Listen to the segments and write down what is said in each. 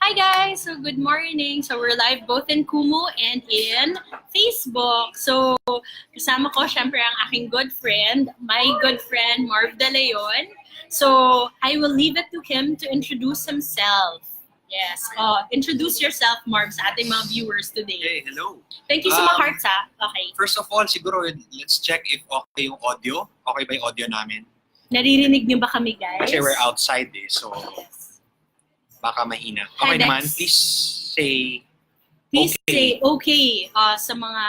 Hi guys! So good morning. So we're live both in Kumu and in Facebook. So kasama ko syempre ang aking good friend, my good friend Marv De Leon. So I will leave it to him to introduce himself. Yes. Introduce yourself, Marv, sa ating mga viewers today. Hey, hello. Thank you so much, hearts, ha? Okay. First of all, siguro, let's check if okay yung audio. Okay ba yung audio namin? Naririnig niyo ba kami, guys? Kasi we're outside so baka mahina. Okay Hi, naman, Dex. please say Please okay. say okay sa mga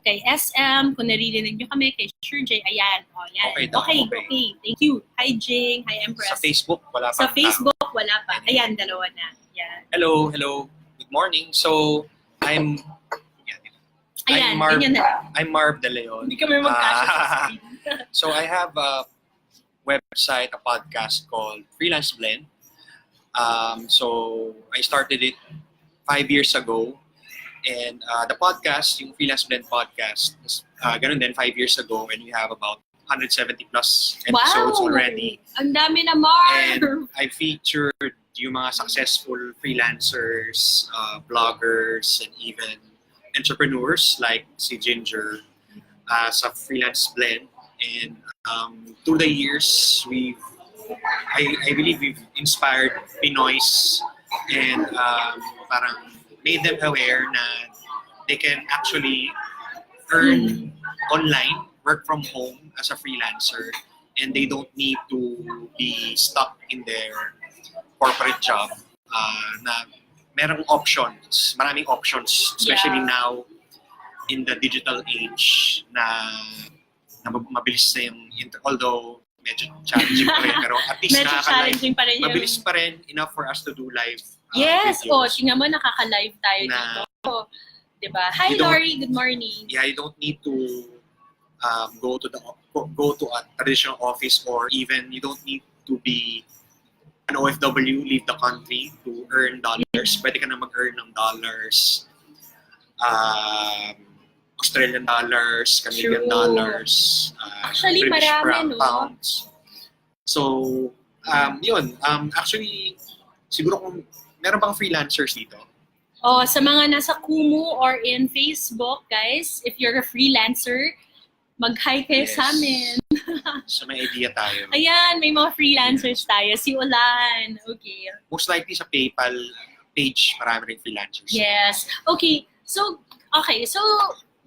kay SM, kung naririnig nyo kami, kay Sure J, ayan. Yan. Okay daw, Okay. okay. Thank you. Hi Jing, hi Empress. Sa Facebook, wala pa. Sa Facebook, wala pa. Ayan, dalawa na. Yan. Hello. Good morning. So, Ayan, Marv, ganyan na. I'm Marv De Leon. Hindi kami magkasya sa screen. So, I have a website, a podcast called Freelance Blend. So, I started it 5 years ago. And the podcast, yung Freelance Blend podcast, ganun din 5 years ago, and we have about 170 plus episodes already. Ang dami na, Marv! And I featured yung mga successful freelancers, bloggers, and even entrepreneurs like si Ginger sa Freelance Blend. And through the years, I believe we've inspired Pinoys and parang made them aware na they can actually earn online, work from home as a freelancer, and they don't need to be stuck in their corporate job. Na merong options, maraming options, especially now in the digital age na mabilis na yung although medyo challenging pa rin, pero at least challenging pa rin mabilis pa rin enough for us to do live yes, videos. tingnan mo, nakaka-live tayo dito. Diba? Hi, Lori, good morning. Yeah, you don't need to go to a traditional office, or even you don't need to be an OFW, leave the country to earn dollars. Pwede ka na mag-earn ng dollars, Australian dollars, Canadian dollars, actually, British marami, no? pounds. So, yun. Actually, siguro kung meron bang freelancers dito? Sa mga nasa Kumu or in Facebook, guys, if you're a freelancer, mag-hi kayo sa amin. So, may idea tayo. Ayan, may mga freelancers tayo. Si Ulan. Okay. Most likely sa PayPal page, marami rin freelancers. Yes. Okay. So,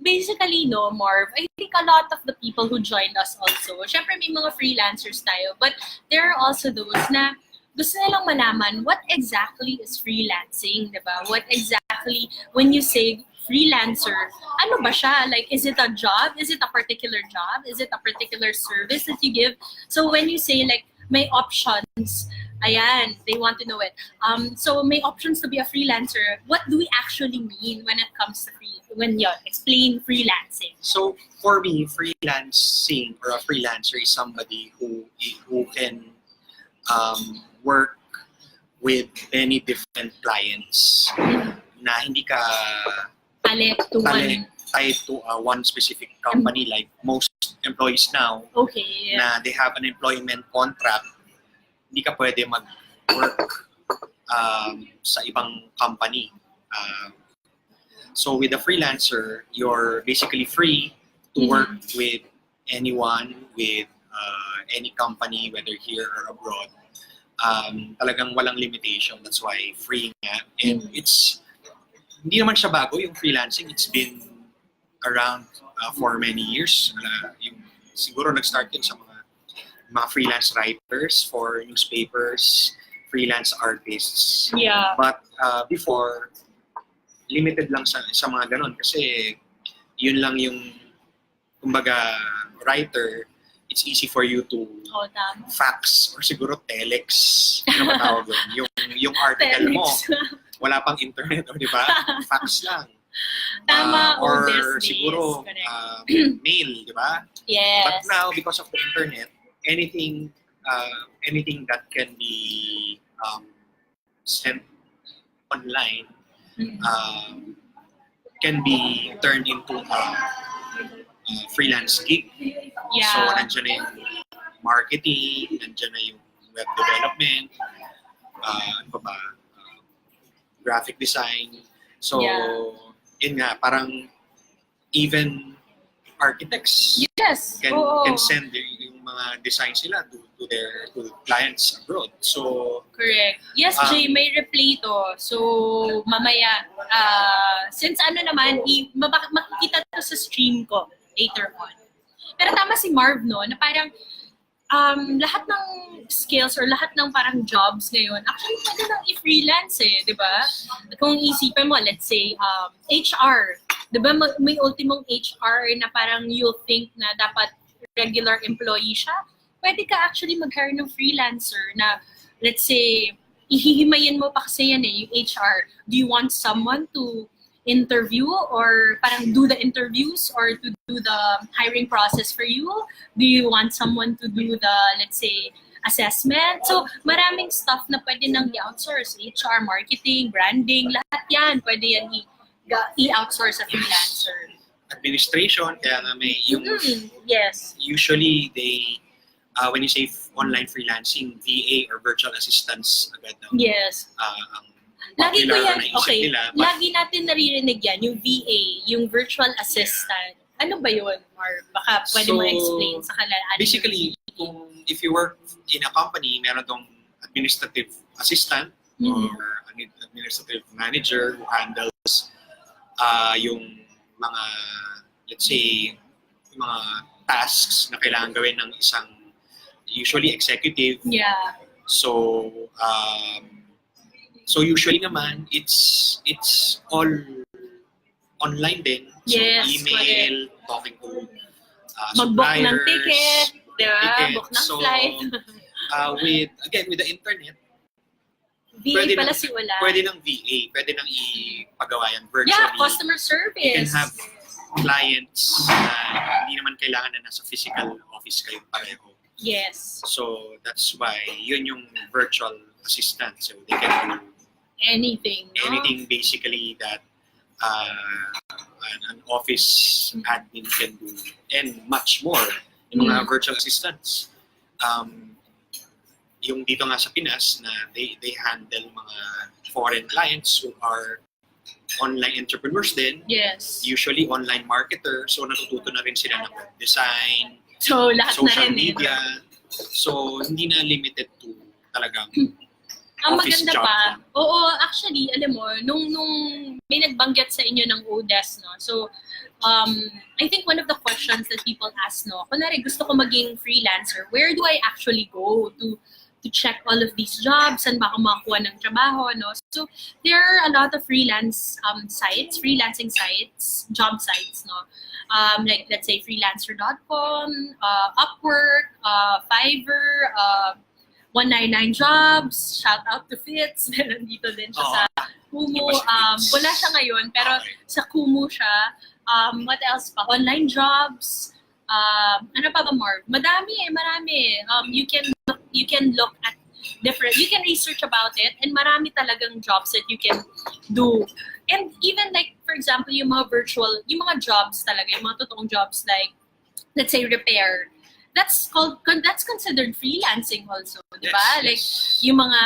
basically, no, Marv, I think a lot of the people who joined us also, syempre may mga freelancers tayo, but there are also those na gusto nilang malaman what exactly is freelancing, diba? What exactly, when you say freelancer, ano ba siya? Like, is it a job? Is it a particular job? Is it a particular service that you give? So when you say like, may options, ayan, they want to know it. So may options to be a freelancer. What do we actually mean when it comes to explain freelancing? So for me, freelancing or a freelancer is somebody who can work with many different clients na hindi ka tied to one specific company like most employees now. Okay. Na they have an employment contract. Hindi ka pwede mag-work sa ibang company. So with a freelancer, you're basically free to work with anyone, with any company, whether here or abroad. Talagang walang limitation. That's why free nga. And hindi naman siya bago yung freelancing. It's been around for many years. Siguro nag-start yun sa mga freelance writers for newspapers, freelance artists. Yeah. But before, limited lang sa mga ganon kasi yun lang yung, kumbaga, writer, it's easy for you to fax or siguro telex. Ano ba tawag yun? Yung article mo, wala pang internet, di ba? Fax lang. Tama, or siguro mail, di ba? Yes. But now, because of the internet, anything that can be sent online can be turned into a freelance gig. Yeah. So, nandiyan na yung marketing, nandiyan na yung web development, ano ba, graphic design. So, Yeah. yun nga, parang even architects Yes. can Oo. can send yung mga designs nila to their clients abroad. So, Correct. Yes, Jay, may replay to. So, mamaya, since ano naman, makikita to sa stream ko later on. Pero tama si Marv, no, na parang lahat ng skills or lahat ng parang jobs ngayon, actually pwede nang i-freelance eh, di ba? Kung isipin mo, let's say, HR. Di ba may ultimong HR na parang you'll think na dapat regular employee siya? Pwede ka actually mag-hire ng freelancer na, let's say, ihihimayin mo pa kasi yan eh, yung HR. Do you want someone to interview or parang do the interviews or to do the hiring process for you? Do you want someone to do the, let's say, assessment? So, maraming stuff na pwede nang i-outsource. HR, marketing, branding, lahat yan. Pwede yan i-outsource sa freelancer. Administration, kaya nga may yung Yes. usually they when you say online freelancing, VA or virtual assistants agad ang Yes. ang Lagi ko popular yan, na isip okay, nila. But lagi natin naririnig yan, yung VA, yung virtual assistant. Ano ba yun, Marv? Baka pwede So, mo explain sa kanila. basically, if you work in a company, meron tong administrative assistant or administrative manager who handles yung mga, let's say, yung mga tasks na kailangan gawin ng isang usually executive. Yeah. So, so usually naman, it's all online din. So, Yes, email, talking to mag-book ng suppliers, ticket, di ba? ticket. Book ng So, flight. with the internet, VA pwede pala nang- si Wala. pwede ng VA, pwede nang ipagawa yan virtually. Yeah, customer service. You can have clients na hindi naman kailangan na nasa physical office kayo pareho. Yes. So, that's why yun yung virtual assistant. So, they can do Anything, no? anything basically that an office admin can do and much more. Yung mga virtual assistants. Yung dito nga sa Pinas na they handle mga foreign clients who are online entrepreneurs din. Yes. Usually online marketer. So natututo na rin sila ng web design, So, lahat na social rin eh. media. So hindi na limited to talagang Ang office maganda job pa, lang. oo, actually, alam mo, nung may nagbanggit sa inyo ng ODES, no? So, I think one of the questions that people ask, no, kunwari gusto ko maging freelancer, where do I actually go to check all of these jobs and baka makakuha ng trabaho, no? So, there are a lot of freelance sites, freelancing sites, job sites, no? Like, let's say, freelancer.com, Upwork, Fiverr, 199 Jobs, shout out to Fitz, nandito din siya sa Kumu. Wala siya ngayon, pero sa Kumu siya. What else pa? Online jobs. Ano pa ba, Marv? Marami. You can look at different, you can research about it, and marami talagang jobs that you can do. And even like, for example, yung mga virtual, yung mga jobs talaga, yung mga totoong jobs like, let's say, repair. That's considered freelancing also, di ba? Yes, Like, yes. yung mga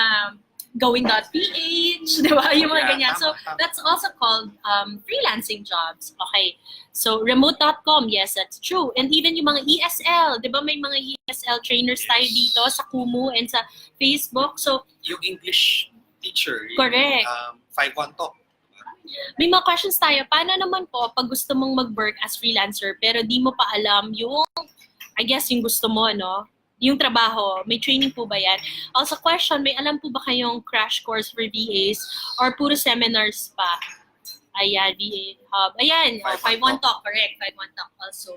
gawin.ph, di ba? Yung mga ganyan. So, Tama. that's also called freelancing jobs. Okay. So, remote.com, yes, that's true. And even yung mga ESL, di ba? May mga ESL trainers tayo dito sa Kumu and sa Facebook. So, Yung English teacher, correct. 5-1 talk. May mga questions tayo. Paano naman po pag gusto mong mag-work as freelancer pero di mo pa alam yung, I guess, yung gusto mo, no? Yung trabaho, may training po ba yan? Also, question, may alam po ba kayong crash course for VAs or puro seminars pa? Ayan, VA Hub. Ayan, 5-1 Talk, correct. 5-1 Talk also.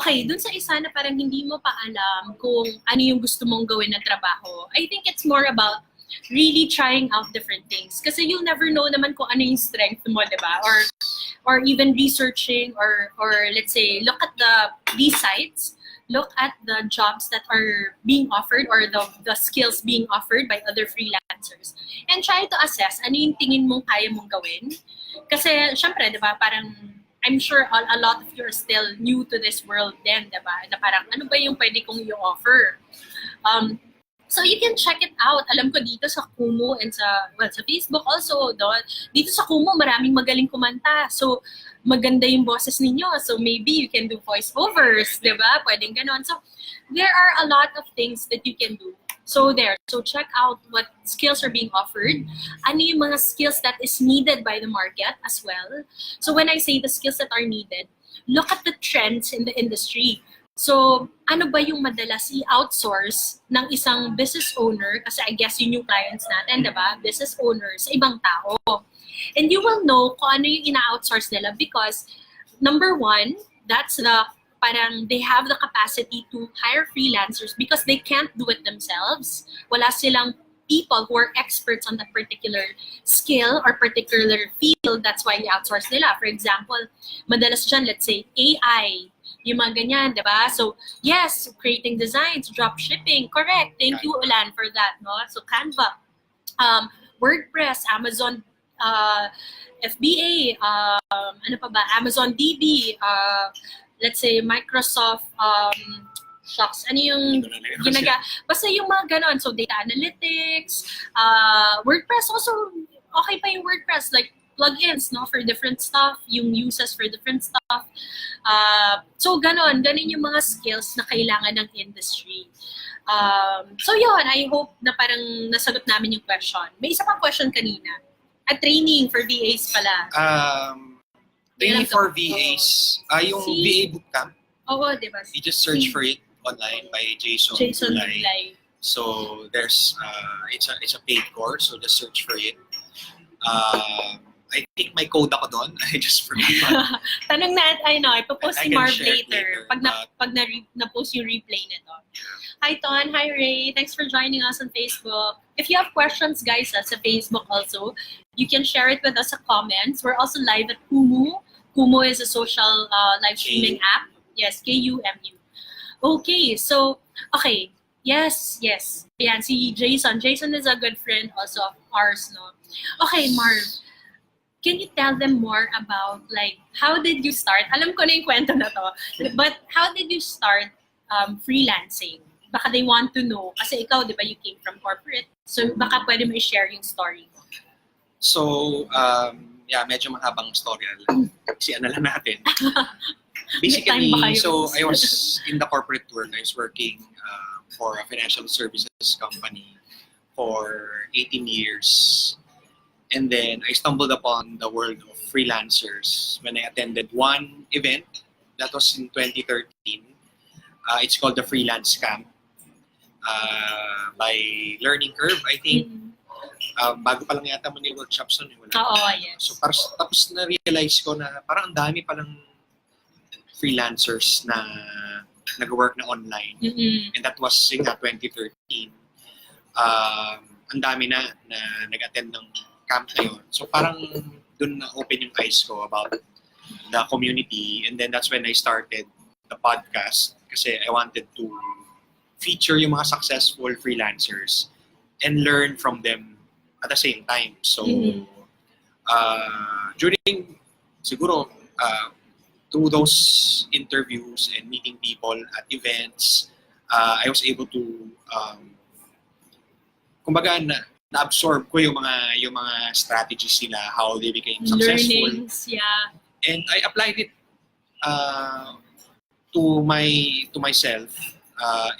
Okay, dun sa isa na parang hindi mo pa alam kung ano yung gusto mong gawin na trabaho, I think it's more about really trying out different things. Kasi you'll never know naman kung ano yung strength mo, di ba? Or even researching or let's say, look at these sites, look at the jobs that are being offered or the skills being offered by other freelancers. And try to assess ano yung tingin mong kaya mong gawin. Kasi, syempre, di ba, parang, I'm sure a lot of you are still new to this world din, di ba? Na parang, ano ba yung pwede kong i-offer? So you can check it out. Alam ko dito sa Kumu and sa Facebook also. Dito sa Kumu, maraming magaling kumanta. So maganda yung boses ninyo. So maybe you can do voiceovers, di ba? Pwedeng ganon. So there are a lot of things that you can do. So check out what skills are being offered. Ano yung mga skills that is needed by the market as well. So when I say the skills that are needed, look at the trends in the industry. So ano ba yung madalas i-outsource ng isang business owner? Kasi I guess yun yung clients natin, diba? Business owners sa ibang tao. And you will know kung ano yung ina-outsource nila because number one, that's parang they have the capacity to hire freelancers because they can't do it themselves. Wala silang people who are experts on that particular skill or particular field. That's why they outsource nila. For example, madalas dyan, let's say, AI, yung mga ganyan, di ba? So, yes, creating designs, drop shipping, correct. Thank you, Ulan, for that, no? So, Canva, WordPress, Amazon, FBA, ano pa ba? Amazon DB, let's say, Microsoft, shocks, ano yung basta yung mga ganon. So, data analytics, WordPress also, okay pa yung WordPress, like plugins, no, for different stuff, yung uses for different stuff. So, ganon yung mga skills na kailangan ng industry. So, yun, I hope na parang nasagot namin yung question. May isa pang question kanina. A training for VAs pala. Training for VAs, yung VA bootcamp. Oo, di ba? You just search for it online by Jason Gulay. So there's it's a paid course, so just search for it. I think may code ako doon. I just forgot. Tanong natin, ipopost si Marv later. Pag na-post yung replay nito. Hi Ton, hi Ray. Thanks for joining us on Facebook. If you have questions, guys, sa Facebook also, you can share it with us sa comments. We're also live at Kumu. Kumu is a social live streaming app. Yes, Kumu. Okay, so, okay. Yes. Ayan, si Jason. Jason is a good friend also of ours, no? Okay, Marv. Can you tell them more about, like, how did you start? Alam ko na yung kwento na to. But how did you start freelancing? Baka they want to know. Kasi ikaw, di ba, you came from corporate. So, baka pwede mo i-share yung story. So, medyo mahabang story. Kasi ano lang natin. Basically, so I was in the corporate world. I was working for a financial services company for 18 years. And then I stumbled upon the world of freelancers when I attended one event that was in 2013. It's called the Freelance Camp by Learning Curve, I think. Bago pa lang yata mo ni workshops nun. Yes. So tapos na-realize ko na parang ang dami palang freelancers na nag-work na online. And that was in 2013. Ang dami na nag-attend ng camp na yun. So parang dun na-open yung eyes ko about the community. And then that's when I started the podcast kasi I wanted to feature yung mga successful freelancers and learn from them at the same time. So, during, siguro, through those interviews and meeting people at events, I was able to, kumbaga, na-absorb ko yung mga strategies nila, how they became successful. Learnings, yeah. And I applied it to myself,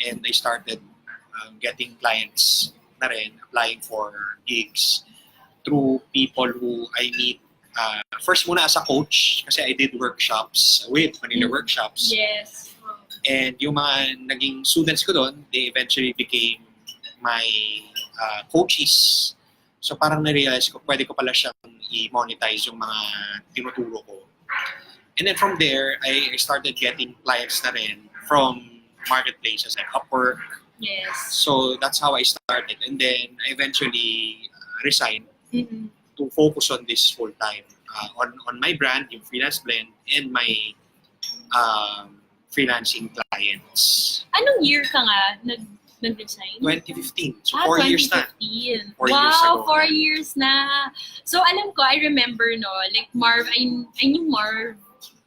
and I started getting clients na rin, applying for gigs through people who I meet. First muna as a coach, kasi I did workshops with Manila Workshops. Yes. And yung mga naging students ko doon, they eventually became my coaches. So parang na-realize ko, pwede ko pala siyang i-monetize yung mga tinuturo ko. And then from there, I started getting clients na rin from marketplaces like Upwork. Yes. So that's how I started. And then I eventually resigned to focus on this full time. On my brand, yung Freelance Blend, and my freelancing clients. Anong year ka nga nag-resign? 2015. So 4 years na. 2015. 4 years ago. 4 years na. So alam ko, I remember, no, like Marv, I knew Marv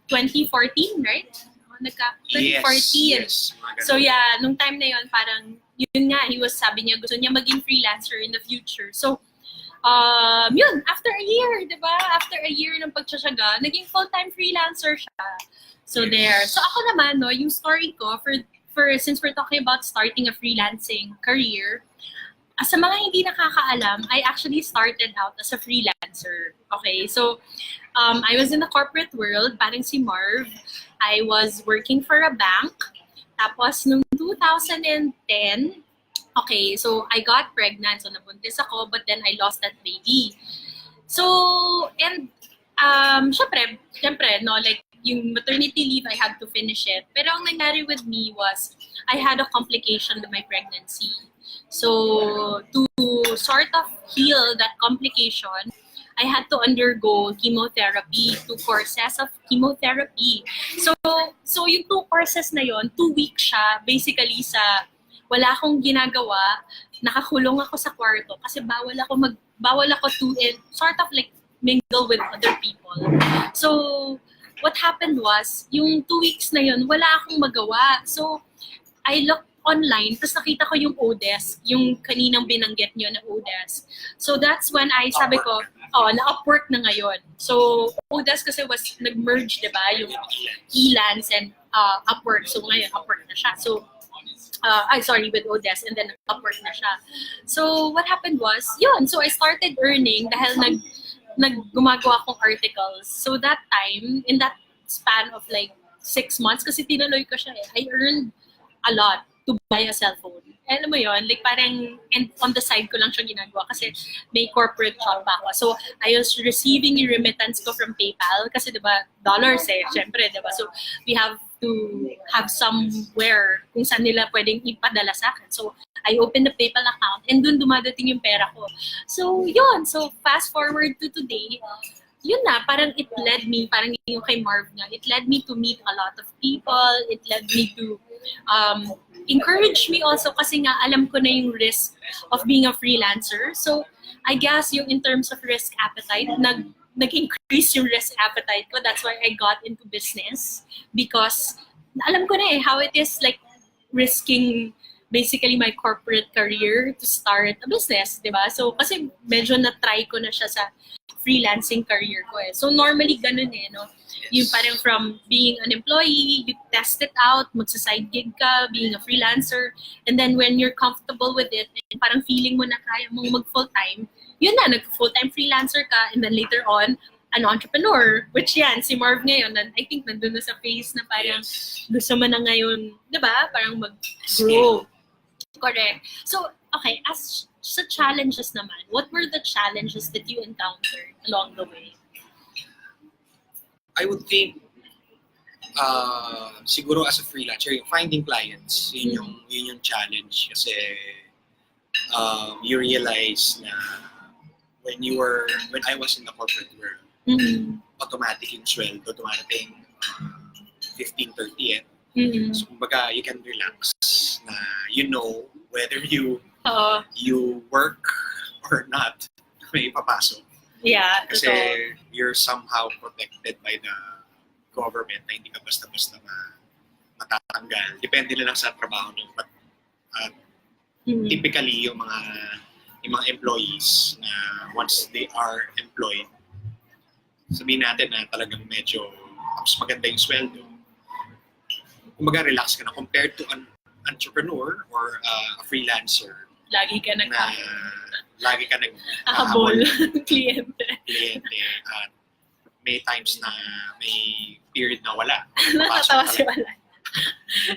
2014, right? 2014. Yes. So yeah, nung time na yon parang yun nga, sabi niya, gusto niya maging freelancer in the future. So, yun, after a year, di ba? After a year ng pagtsatsaga, naging full-time freelancer siya. So, there. So, ako naman, no, yung story ko, since we're talking about starting a freelancing career, sa mga hindi nakakaalam, I actually started out as a freelancer. Okay, so I was in the corporate world, parang si Marv. I was working for a bank. Tapos, noong 2010, okay, so I got pregnant. So, nabuntis ako, but then I lost that baby. So, and syempre, no, like, yung maternity leave, I had to finish it. Pero ang nangyari with me was, I had a complication with my pregnancy. So, to sort of heal that complication, I had to undergo chemotherapy, 2 courses of chemotherapy. So yung 2 courses na yon, 2 weeks siya, basically wala akong ginagawa, nakakulong ako sa kwarto kasi bawal ako to sort of like mingle with other people. So, what happened was, yung 2 weeks na yon, wala akong magawa. So, I looked online, tapos nakita ko yung Odesk, yung kaninang binanggit niyo na Odesk. So that's when sabi ko, na-Upwork na ngayon. So Odesk kasi nag-merge, di ba? Yung Elance and Upwork. So ngayon, Upwork na siya. So, with Odesk, and then Upwork na siya. So what happened was, yun, so I started earning dahil gumagawa akong articles. So that time, in that span of like 6 months, kasi tinuloy ko siya I earned a lot to buy a cellphone. Alam mo yun, like parang, and on the side ko lang siya ginagawa kasi may corporate job pa ako. So, I was receiving yung remittance ko from PayPal kasi diba, dollars syempre, diba? So, we have to have somewhere kung saan nila pwedeng ipadala sa akin. So, I opened the PayPal account and dun dumadating yung pera ko. So, yun. So, fast forward to today, yun na, parang it led me, parang yung kay Marv nga, it led me to meet a lot of people. It led me to encourage me also kasi nga alam ko na yung risk of being a freelancer. So, I guess yung in terms of risk appetite, nag-increase yung risk appetite ko. That's why I got into business because alam ko na how it is like risking basically my corporate career to start a business, di ba? So, kasi medyo na-try ko na siya sa freelancing career ko So, normally ganun no? Yung parang from being an employee, you test it out, magsa-side gig ka, being a freelancer, and then when you're comfortable with it, and parang feeling mo na kaya mong mag-full-time, yun na, nag-full-time freelancer ka, and then later on, an entrepreneur, which yan, si Marv ngayon, I think nandun na sa phase na parang gusto mo na ngayon, di ba? Parang mag-grow. Correct. So, okay, as sa challenges naman, what were the challenges that you encountered along the way? I would think, siguro as a freelancer, yung finding clients, yun yung challenge kasi you realize na when I was in the corporate world, automatic yung sweldo, dumating 15-30 So, kumbaga, you can relax na whether you work or not, may papasok. Yeah, kasi you're somehow protected by the government na hindi ka basta-basta matatanggal. Depende na lang sa trabaho nyo. But typically, yung mga employees na once they are employed, sabihin natin na talagang medyo mas maganda yung sweldo. Kumbaga, relax ka na compared to an entrepreneur or a freelancer. Lagi ka naghahabol kliyente. At may times na may period na wala. Natatawa si Wala.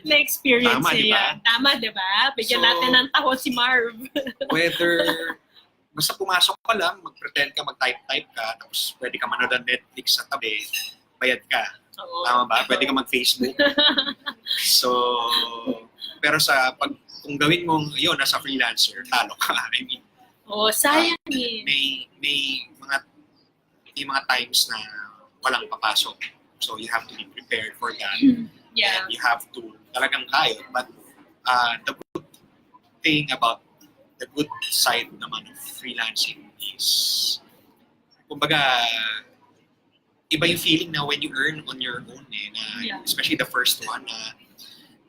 Na-experience Tama, niya yan. Tama, di ba? Bigyan natin ng taho si Marv. Basta pumasok ka lang, mag-pretend ka, mag-type ka, tapos pwede ka manood ng Netflix sa tabi, bayad ka. Oo. Tama ba? Pwede ka mag-Facebook. So, pero kung gawin mong yun, nasa freelancer, talo ka. I mean, sayang may mga times na walang papasok. So, you have to be prepared for that. Yeah. And you have to talagang kaya. But the good thing about the good side naman of freelancing is, kumbaga, iba yung feeling na when you earn on your own especially the first one,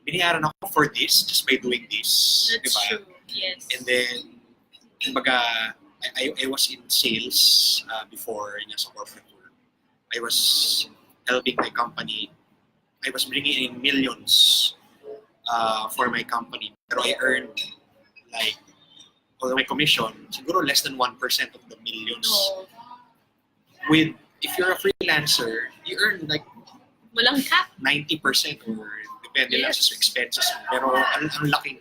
binayaran ako for this, just by doing this. That's Diba? true. Yes. And then, kumbaga, I was in sales before sa corporate world. I was helping my company. I was bringing in millions for my company. Pero I earned like, for my commission, siguro less than 1% of the millions. No. If you're a freelancer, you earn like Walang cap. 90% or depende lang Yes. sa expenses mo. Pero ang laking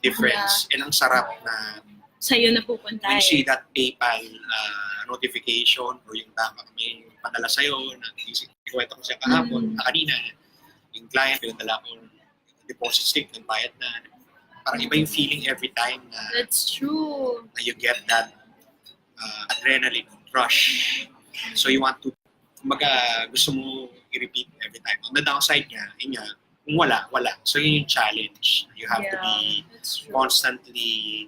difference. And ang sarap na Sa'yo na pupunta when you see that PayPal notification or yung may padala sa'yo na ikwento ko siya kahapon, kanina, yung client, pinadala ko deposit slip, bayad na. Parang iba yung feeling every time na, That's true. na you get that adrenaline rush. So you want to, kumbaga, gusto mo i-repeat every time. On the downside niya, kung wala. So yun yung challenge. You have to be That's true. constantly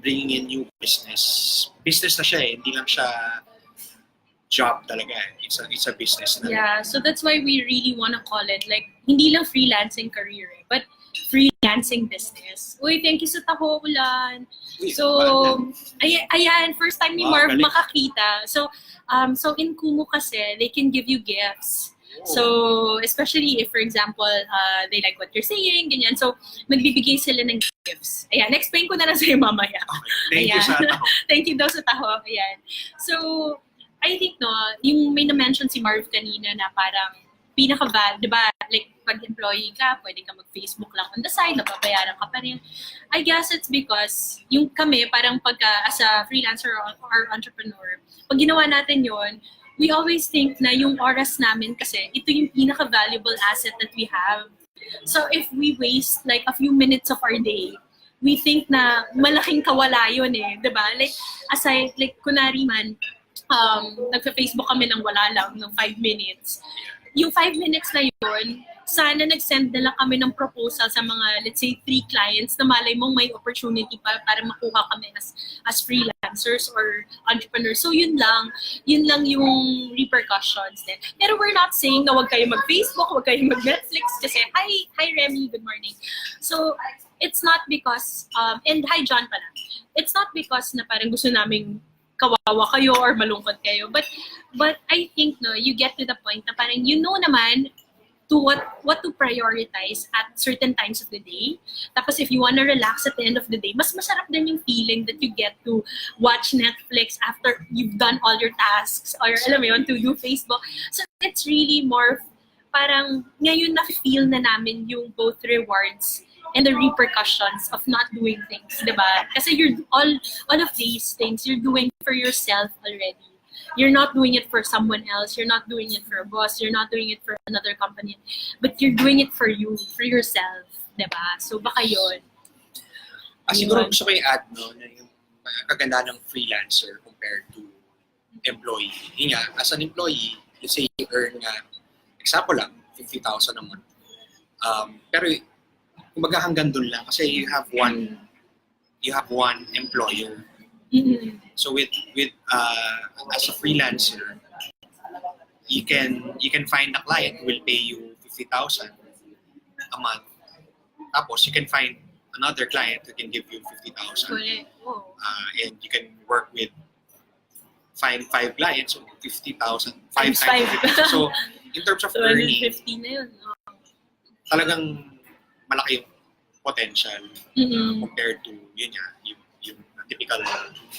bringing in new business. Business na siya hindi lang siya job talaga. It's a business na. Yeah, so that's why we really want to call it like hindi lang freelancing career but freelancing business. Uy, thank you sa taho, Ulan. So, ayan, first time ni Marv galing. makakita. So in Kumu kasi, they can give you gifts. So, especially if, for example, they like what you're saying, ganyan. So, magbibigay sila ng gifts. Ayan, explain ko na lang sa'yo mamaya. Okay. Thank you sa taho. Thank you daw sa taho. Ayan. So, I think, yung may na-mention si Marv kanina na parang di ba, like, pag employee ka, pwede ka mag-Facebook lang on the side, nababayaran ka pa rin. I guess it's because yung kami, parang as a freelancer or entrepreneur, pag ginawa natin yon, we always think na yung oras namin kasi ito yung pinaka-valuable asset that we have. So if we waste like a few minutes of our day, we think na malaking kawala yun diba? Like, aside, like, kunwari man, nagpa-Facebook kami ng wala lang, ng 5 minutes. Yung 5 minutes na yun, sana nag-send na lang kami ng proposal sa mga, let's say, 3 clients na malay mong may opportunity para makuha kami as freelancers or entrepreneurs. So yun lang yung repercussions din. Pero we're not saying na wag kayo mag-Facebook, wag kayo mag-Netflix kasi, hi Remy, good morning. So it's not because, and hi John pala, it's not because na parang gusto naming kawawa kayo or malungkot kayo. But I think you get to the point na parang naman to what to prioritize at certain times of the day. Tapos if you wanna relax at the end of the day, mas masarap din yung feeling that you get to watch Netflix after you've done all your tasks or alam mo yun, to do Facebook. So it's really more parang ngayon na-feel na namin yung both rewards and the repercussions of not doing things, diba? Kasi you're all of these things you're doing for yourself already. You're not doing it for someone else. You're not doing it for a boss. You're not doing it for another company. But you're doing it for you, for yourself, diba? So baka yun. Siguro gusto ko i-add na yung kaganda ng freelancer compared to employee. Yun nga, as an employee, let's say you earn example lang, 50,000 a month. Pero kumbaga hanggang dun lang kasi you have one employer. Mm-hmm. So with as a freelancer, you can find a client who will pay you 50,000 a month. Tapos you can find another client who can give you 50,000. Correct. Oh. And you can work with find 5 clients, so 50,000. 5 Times times 5. 50,000. So in terms of So earning, 150 na yun. talagang malaki yung potential compared to yung typical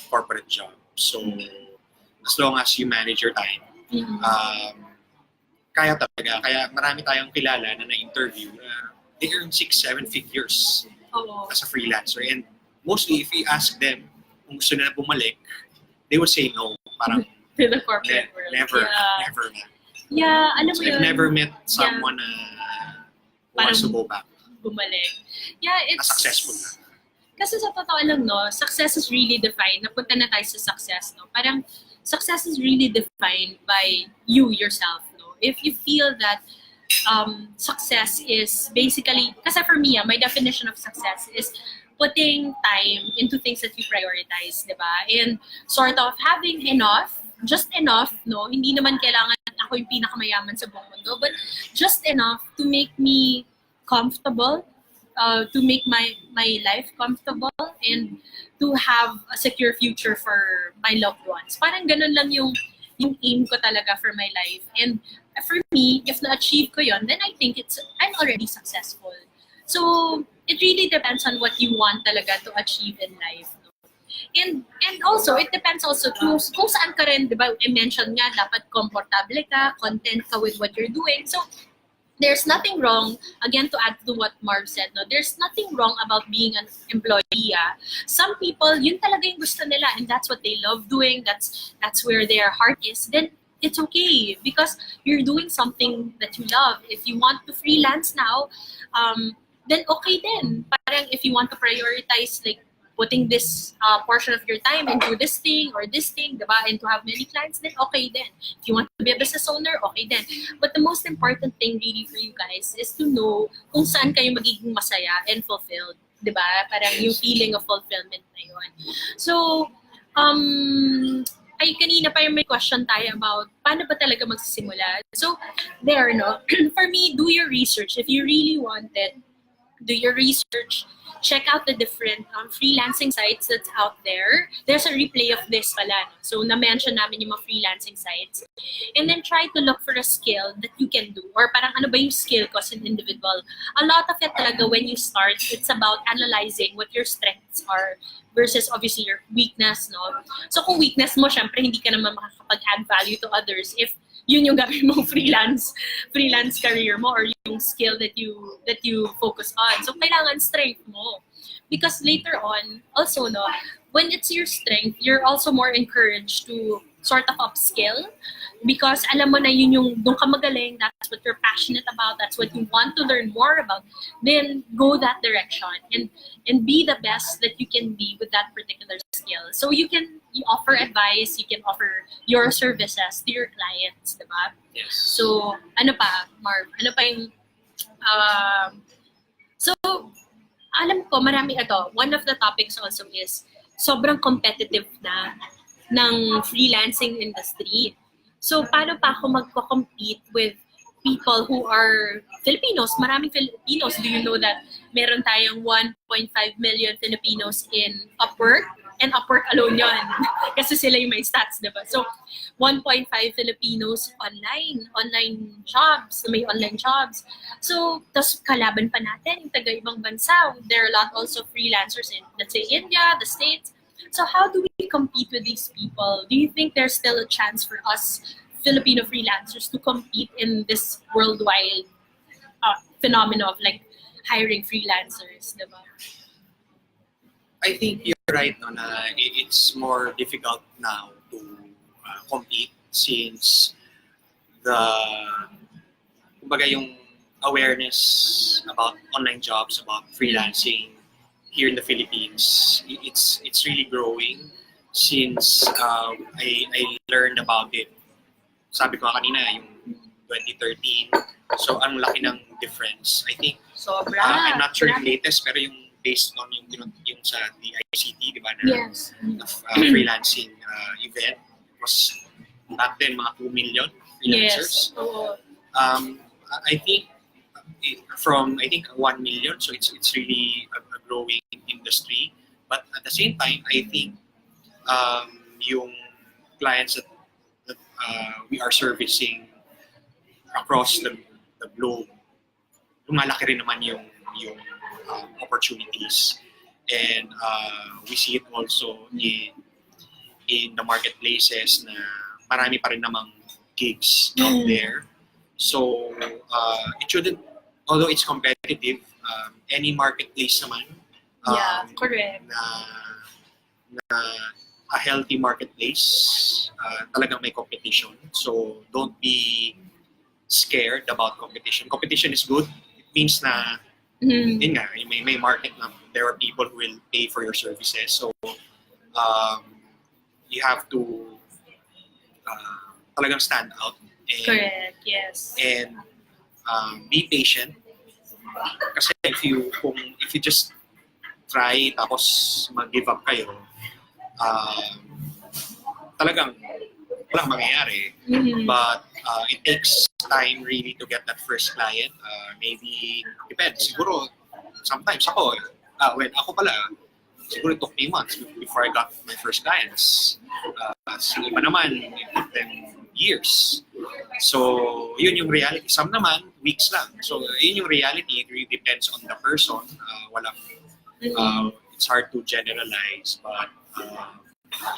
corporate job. So as long as you manage your time, kaya talaga. Kaya marami tayong kilala na na-interview na they earn 6-7 figures as a freelancer. And mostly if you ask them kung gusto nila bumalik, they will say no. Parang To the corporate world. never na. Yeah, alam mo So I've yun. never met someone na wants to go back. Bumalik. Yeah, Na it's... successful na. Kasi sa totoo lang, success is really defined. Napunta na tayo sa success, Parang, success is really defined by you yourself, If you feel that success is basically, kasi for me, my definition of success is putting time into things that you prioritize, diba? And sort of having enough, just enough, Hindi naman kailangan ako yung pinakamayaman sa buong mundo, but just enough to make me comfortable, to make my life comfortable, and to have a secure future for my loved ones. Parang ganun lang yung aim ko talaga for my life. And for me, if na-achieve ko yon, then I think I'm already successful. So it really depends on what you want talaga to achieve in life. No? And also, it depends also kung saan ka rin, di ba, I mentioned nga, dapat komportable ka, content ka with what you're doing. So there's nothing wrong, again, to add to what Marv said, no, there's nothing wrong about being an employee. Some people, yun talaga yung gusto nila, and that's what they love doing, that's where their heart is, then it's okay, because you're doing something that you love. If you want to freelance now, then okay din. Parang if you want to prioritize, like, putting this portion of your time into this thing or this thing, diba? And to have many clients, then okay then. If you want to be a business owner, okay then. But the most important thing really for you guys is to know kung saan kayo magiging masaya and fulfilled, diba? Parang yung feeling of fulfillment na yun. So, ay kanina pa yung may question tayo about paano ba talaga magsisimula. So, there, no? For me, do your research. If you really want it, do your research. Check out the different freelancing sites that's out there. There's a replay of this pala. No? So, na-mention namin yung mga freelancing sites. And then try to look for a skill that you can do. Or parang ano ba yung skill ko as an individual. A lot of it talaga when you start, it's about analyzing what your strengths are versus obviously your weakness. No? So, kung weakness mo, syempre hindi ka naman makakapag-add value to others if yun yung gawin mong freelance career mo or yung skill that you focus on. So, kailangan strength mo. Because later on, also, no, when it's your strength, you're also more encouraged to sort of upskill because alam mo na yun yung doon ka magaling, that's what you're passionate about, that's what you want to learn more about, then go that direction and be the best that you can be with that particular skill. So you offer advice, you can offer your services to your clients, diba? Yes. So, ano pa, Marv? Ano pa yung so, alam ko, marami ito. One of the topics also is sobrang competitive na ng freelancing industry. So, paano pa ako magko-compete with people who are Filipinos? Maraming Filipinos. Do you know that meron tayong 1.5 million Filipinos in Upwork? And Upwork alone yun. Kasi sila yung may stats, diba? So, 1.5 Filipinos online jobs, may online jobs. So, tas kalaban pa natin yung taga-ibang bansa. There are a lot also freelancers in, let's say, India, the States. So, how do we compete with these people? Do you think there's still a chance for us Filipino freelancers to compete in this worldwide phenomenon of like hiring freelancers, diba? I think you're right, no, na it's more difficult now to compete since kumbaga yung awareness about online jobs, about freelancing here in the Philippines, it's really growing since I learned about it. Sabi ko kanina, yung 2013. So, ang laki ng difference. I think, Sobra. I'm not sure yung latest, pero yung based on yung sa DICT, di ba, na Yes. Freelancing event, was back then mga 2 million freelancers. Yes. Oo. I think from 1 million, so it's really a growing industry. But at the same time, I think yung clients that we are servicing across the globe, lumalaki rin naman yung opportunities, and we see it also in the marketplaces na marami pa rin namang gigs out there. So it shouldn't, although it's competitive, any marketplace naman Correct. na a healthy marketplace, talagang may competition. So don't be scared about competition. Competition is good. It means na yun nga, may market na there are people who will pay for your services. So you have to talagang stand out. And, Correct, yes. And be patient. Kasi if you just try tapos mag-give up kayo, talagang walang mangyayari. But it takes time really to get that first client. Maybe, depends. Siguro, sometimes ako, ako pala, siguro it took me months before I got my first clients. Yung iba naman, it took them years. So, yun yung reality. Some naman, weeks lang. So, yun yung reality. It really depends on the person. It's hard to generalize, but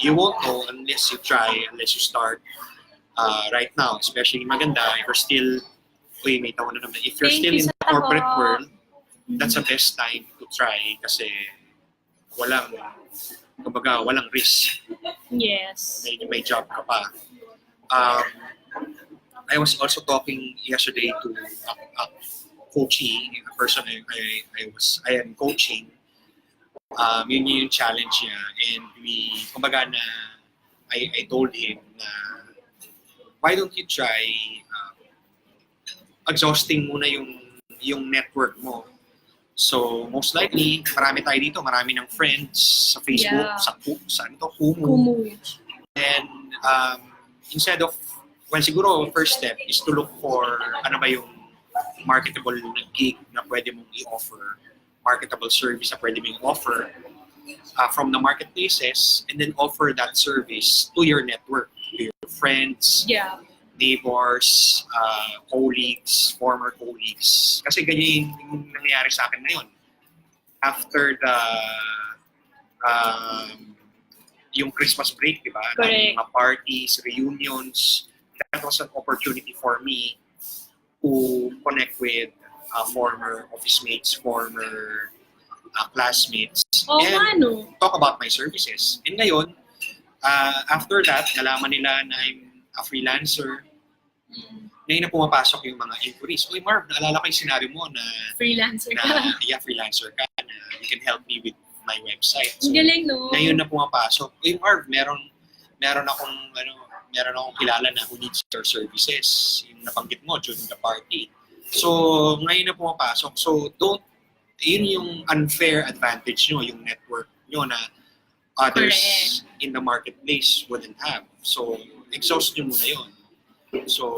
you won't know unless you try, unless you start right now. Especially maganda, if you're still, may taon na naman. If you're Thank still you in sa the corporate tako. world, that's the best time to try kasi kumbaga, walang risk. Yes. May job ka pa. I was also talking yesterday to a coachee, a person I am coaching. Yun yung challenge niya, and kumbaga na, I told him na, why don't you try exhausting muna yung network mo. So, most likely, marami tayo dito, marami ng friends sa Facebook, sa Kumu. And instead of, siguro, first step is to look for ano ba yung marketable na gig na pwede mong i-offer, marketable service na pwede mong i-offer from the marketplaces, and then offer that service to your network, to your friends, neighbors, colleagues, former colleagues. Kasi ganyan yung nangyayari sa akin ngayon. After yung Christmas break, di ba? Mga parties, reunions, that was an opportunity for me to connect with former office mates, former classmates, and talk about my services. And ngayon, after that, nalaman nila na I'm a freelancer. Ngayon na pumapasok yung mga inquiries. Uy, Marv, naalala ko yung sinabi mo na freelancer ka. Freelancer ka, na you can help me with my website. So, galing, no? Ngayon na pumapasok. Uy, Marv, meron akong kilala na who needs your services. Yung nabanggit mo during the party. So, ngayon na pumapasok. So, yun yung unfair advantage nyo, yung network nyo na others in the marketplace wouldn't have. So, exhaust nyo muna yun. So,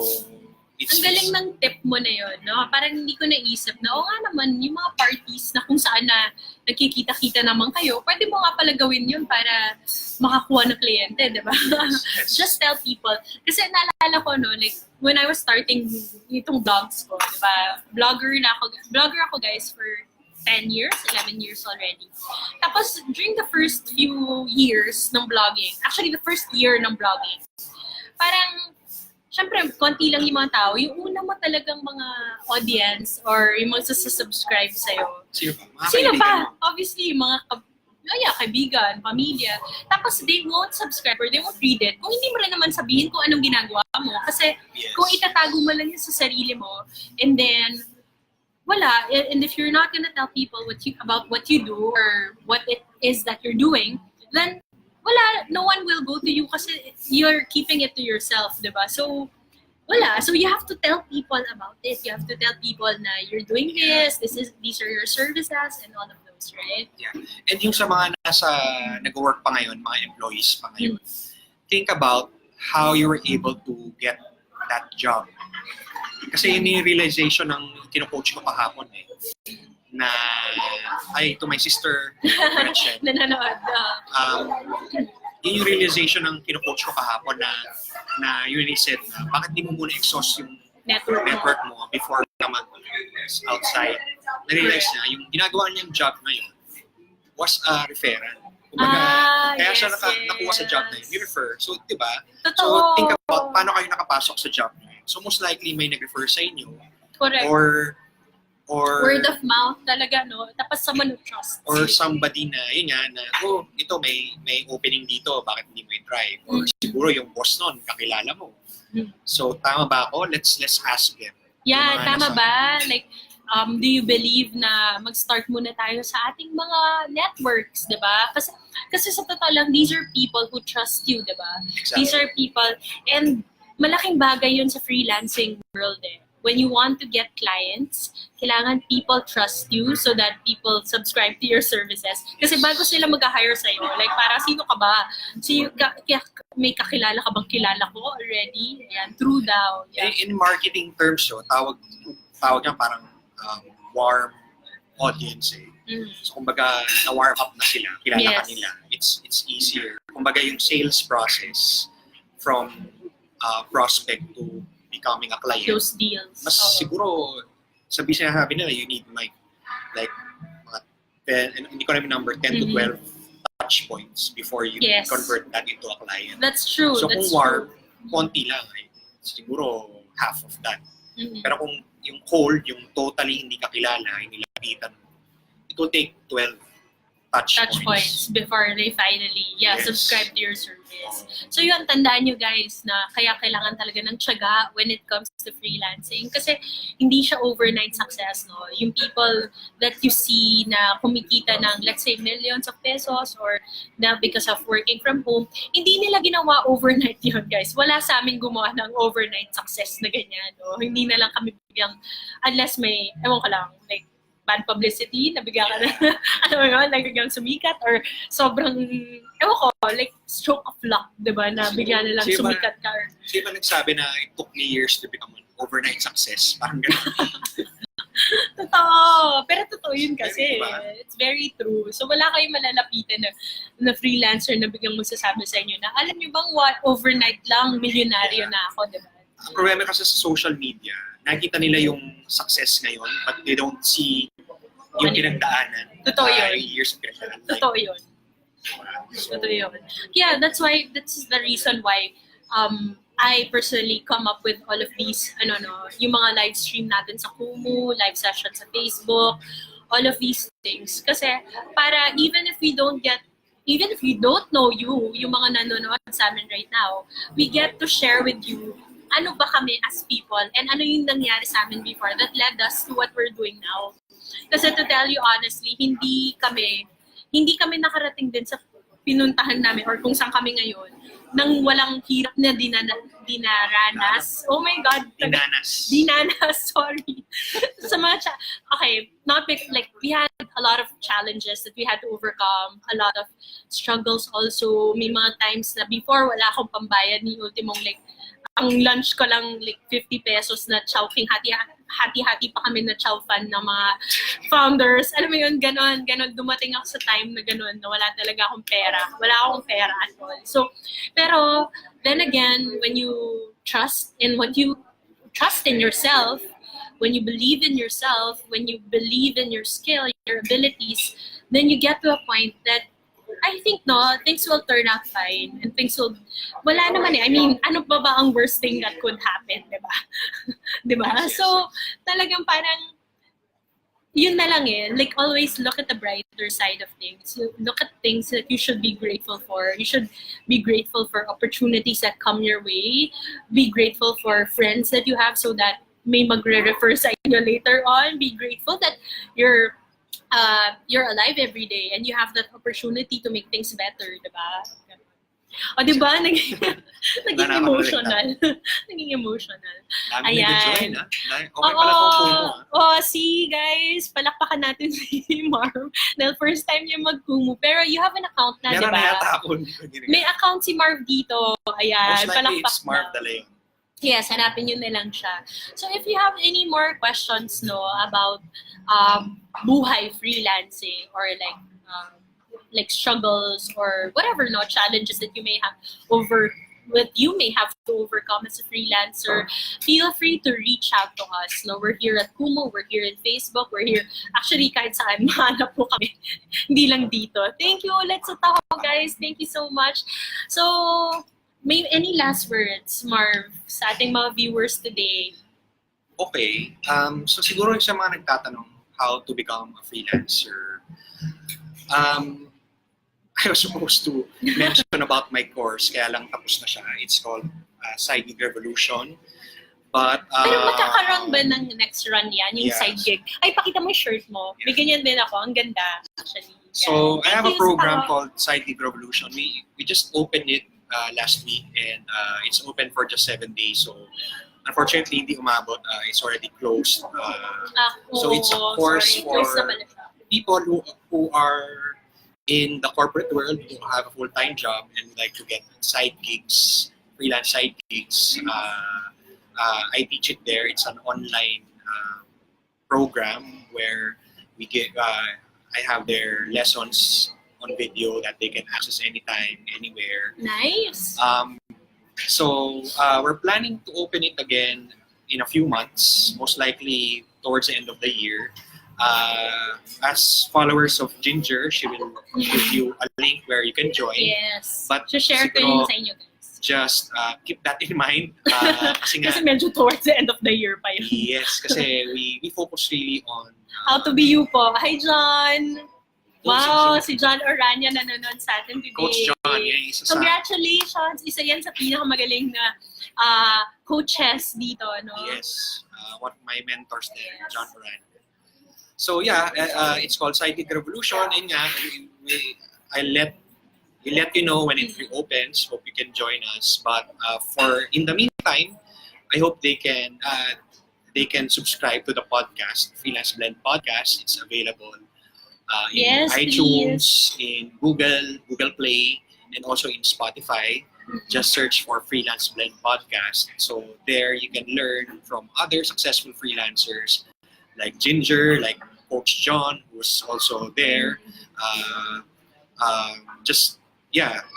ang galing ng tip mo na yun, no? Parang hindi ko naisip na, nga naman, yung mga parties na kung saan na nagkikita-kita naman kayo, pwede mo nga pala gawin yun para makakuha ng kliyente, di ba? Yes. Just tell people. Kasi naalala ko, no, like, when I was starting itong vlogs ko, di ba? Vlogger ako, guys, for 10 years, 11 years already. Tapos, during the first few years ng vlogging, actually, the first year ng vlogging, parang, syempre, konti lang yung mga tao. Yung una mo talagang mga audience or yung mga subscribe sa'yo. Sino ba? Obviously, yung mga kaibigan, pamilya. Tapos, they won't subscribe or they won't read it kung hindi mo rin naman sabihin kung anong ginagawa mo. Kasi, kung itatago mo lang yun sa sarili mo, and then, wala. And if you're not gonna tell people about what you do or what it is that you're doing, then, wala, no one will go to you kasi you're keeping it to yourself, diba? So, wala. So, you have to tell people about it. You have to tell people na you're doing this, these are your services, and all of those, right? Yeah. And yung sa mga nag-work pa ngayon, mga employees pa ngayon, think about how you were able to get that job. Kasi yun yung realization ng kino-coach ko kahapon na to my sister, Gretchen. Nanonood. Yun yung realization ng kino-coach ko kahapon na you really said na bakit di mo muna exhaust yung network mo before ka outside. Na-realize na yung ginagawa niyang job ngayon was a referral. Kaya siya nakuha sa job na yun, refer. So, di ba? So, think about paano kayo nakapasok sa job na yun. So, most likely may nag-refer sa inyo. Correct. Or word of mouth talaga, no? Tapos someone who trusts. Or somebody na, yun nga, na, ito may opening dito, bakit hindi mo i-try? Or siguro yung boss nun, kakilala mo. So, tama ba ako? Let's ask them. Yeah, tama ba? Like, do you believe na mag-start muna tayo sa ating mga networks, di ba? Kasi sa totoo lang, these are people who trust you, di ba? Exactly. These are people, and malaking bagay yun sa freelancing world when you want to get clients, kailangan people trust you so that people subscribe to your services. Kasi bago sila mag-hire sa'yo, like para sino ka ba? May kakilala ka bang kilala ko already? Yan, true daw. Yeah. In marketing terms, tawag niya parang warm audience eh. So kumbaga, na-warm up na sila, kilala ka nila. It's easier. Kumbaga yung sales process from prospect to becoming a client. Those deals. Mas siguro, sabi nila, you need like mga 10, hindi ko namin number, 10 to 12 touch points before you convert that into a client. That's true. So that's kung warm, konti lang eh. Siguro half of that. Pero kung yung cold, yung totally hindi kakilala, hindi lapitan mo, it will take 12 touch points before they finally subscribe to your service. So yun, tandaan nyo guys na kaya kailangan talaga ng tiyaga when it comes to freelancing kasi hindi siya overnight success, no? Yung people that you see na kumikita ng let's say millions of pesos or na because of working from home, hindi nila ginawa overnight yun guys. Wala sa amin gumawa ng overnight success na ganyan, no? Hindi na lang kami bigyang unless may, ewan ko lang, like bad publicity, nabigyan ka na, nagbigang sumikat, or sobrang, ewan ko, like, stroke of luck, di ba, na bigyan na lang sumikat ka. Sino ba nagsabi na it took me years to become an overnight success? Parang gano'n. Totoo. Pero totoo yun kasi. It's very true. So wala kayong malalapitan na freelancer na biglang magsasabi sa inyo na, alam niyo bang what, overnight lang, milyonaryo na ako, di ba? Ang problema kasi sa social media, nakita nila yung success ngayon, but they don't see yung pinagdaanan. Totoo yun. Years of pinagdaanan. Totoo yun. Totoo yun. Yeah, that's the reason why I personally come up with all of these, yung mga live stream natin sa Kumu, live sessions sa Facebook, all of these things. Kasi para even if we don't know you, yung mga nanonood sa amin right now, we get to share with you ano ba kami as people and ano yung nangyari sa amin before that led us to what we're doing now. Kasi to tell you honestly, hindi kami nakarating din sa pinuntahan namin or kung saan kami ngayon nang walang hirap na dinaranas. Oh my God. Dinanas, sorry. We had a lot of challenges that we had to overcome, a lot of struggles also. May mga times na before wala akong pambayad ni ultimong like ang lunch ko lang like 50 pesos na chowking hati-hati pa kami na chow fan ng mga founders. Alam mo yun, ganon. Dumating ako sa time na ganon, na wala talaga akong pera. Wala akong pera at all. So, pero, then again, when you trust in yourself, when you believe in yourself, when you believe in your skill, your abilities, then you get to a point that I think things will turn out fine and wala naman eh. I mean, ano ba ang worst thing that could happen, di ba? Di ba? So, talagang parang, yun na lang eh. Like, always look at the brighter side of things. Look at things that you should be grateful for. You should be grateful for opportunities that come your way. Be grateful for friends that you have so that may magre-refer sa inyo later on. Be grateful that you're alive every day and you have that opportunity to make things better, diba? O diba? Naging emotional. Naging emotional. Ayan. See guys, palakpakan natin si Marv. Dahil first time niya mag-Kumu. Pero you have an account na, diba? May account si Marv dito. Ayan. Most likely it's Marv De Leon. Yes, hanapin nyo na lang siya. So if you have any more questions about buhay freelancing or like struggles or whatever challenges that you may have to overcome as a freelancer, feel free to reach out to us. We're here at Kumu, we're here in Facebook, we're here actually kahit saan mahanap po kami. Hindi lang dito. Thank you ulit sa taho guys. Thank you so much. So may any last words, Marv, sa ating mga viewers today? Okay. So siguro sa mga nagtatanong how to become a freelancer, I was supposed to mention about my course, kaya lang tapos na siya. It's called Side Gig Revolution. But, pero magkakaroon ba ng next run yan, yung side gig? Ay, pakita mo yung shirt mo. May ganyan din ako. Ang ganda, actually. So, I have a program called Side Gig Revolution. We just opened it last week and it's open for just 7 days. So unfortunately, hindi umabot. It's already closed. So it's a oo, course sorry. Close na for pala siya. people who are in the corporate world, who have a full-time job and like to get side gigs, freelance side gigs. I teach it there. It's an online program where we get. I have their lessons on video that they can access anytime, anywhere. Nice. So we're planning to open it again in a few months, most likely towards the end of the year. As followers of Ginger, she will give you a link where you can join. Yes. But share ko siguro, yun sa inyo, guys. Just keep that in mind. Kasi nga, Kasi medyo towards the end of the year pa yun. yes, kasi we focus really on How to be you po. Hi, John! Wow, si John Orania nanonood sa atin today. Coach John. Yan yung isa sa Congratulations! Isa yan sa pinakamagaling na coaches dito, no? yes, one of my mentors there, John Moran. So yeah, it's called Psychic Revolution, and nga, we'll let you know when it reopens. Hope you can join us. But for in the meantime, I hope they can subscribe to the podcast, Freelance Blend podcast. It's available in Yes, iTunes, in Google Play, and also in Spotify. Just search for Freelance Blend podcast. So there you can learn from other successful freelancers like Ginger, like Coach John, who's also there. Just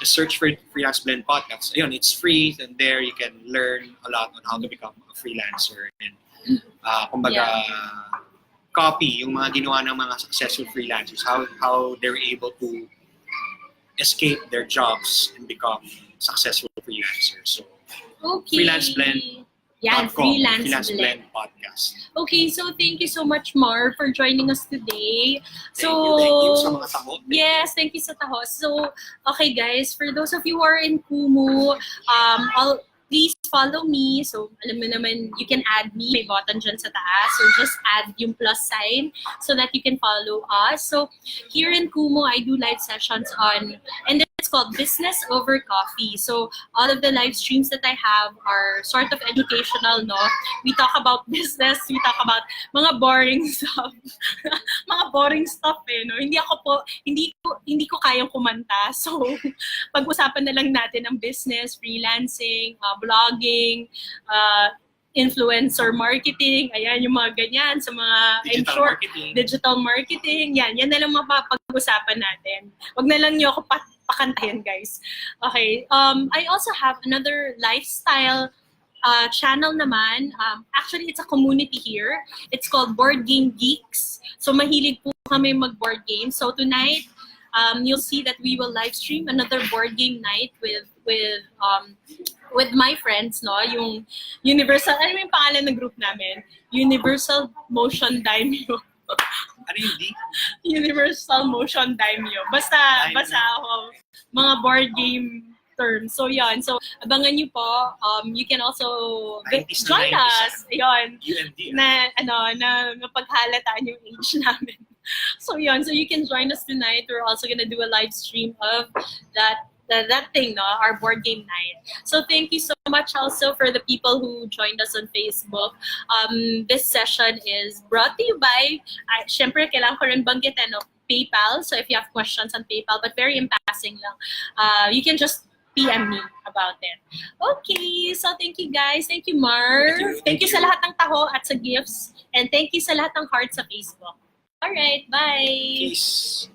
search for Freelance Blend podcast. Ayun, it's free, and there you can learn a lot on how to become a freelancer and kumbaga copy yung mga ginawa ng mga successful freelancers, how they're able to escape their jobs and become successful freelancers. So Okay. Freelance Blend. Yan, Freelance Blend. Blend podcast. Okay, so thank you so much, Marv, for joining us today. Thank you sa mga taho. Yes, thank you sa taho. So, okay guys, for those of you who are in Kumu, please follow me. So, alam mo naman, you can add me. May button dyan sa taas. So, just add yung plus sign so that you can follow us. So, here in Kumu, I do live sessions on, and it's called Business Over Coffee. So, all of the live streams that I have are sort of educational, no? We talk about business, we talk about mga boring stuff. Mga boring stuff no? Hindi ko kayang kumanta. So, pag-usapan na lang natin ang business, freelancing, blogging, influencer marketing, ayan, yung mga ganyan, sa mga, digital marketing, yan na lang mapapag-usapan natin. Wag na lang nyo ako pakantayan, guys. Okay, I also have another lifestyle channel naman. Actually, it's a community here. It's called Board Game Geeks. So, mahilig po kami mag-board games. So, tonight, you'll see that we will live stream another board game night with my friends, no? Yung Universal, ano yung pangalan ng group namin? Universal Motion Daimyo. Ano yung D? Universal Motion Daimyo. Basta ako, mga board game terms. So, yan. So, abangan nyo po. You can also join us. Yun. UMD. Na mapaghalataan yung age namin. So, yun. So, you can join us tonight. We're also gonna do a live stream of that thing, no? Our board game night. So thank you so much also for the people who joined us on Facebook. This session is brought to you by, syempre kailangan ko rin banggitin, no? PayPal. So if you have questions on PayPal, but very in passing lang, you can just PM me about it. Okay, so thank you guys. Thank you, Marv. Thank you sa lahat ng taho at sa gifts. And thank you sa lahat ng hearts sa Facebook. Alright, bye! Peace.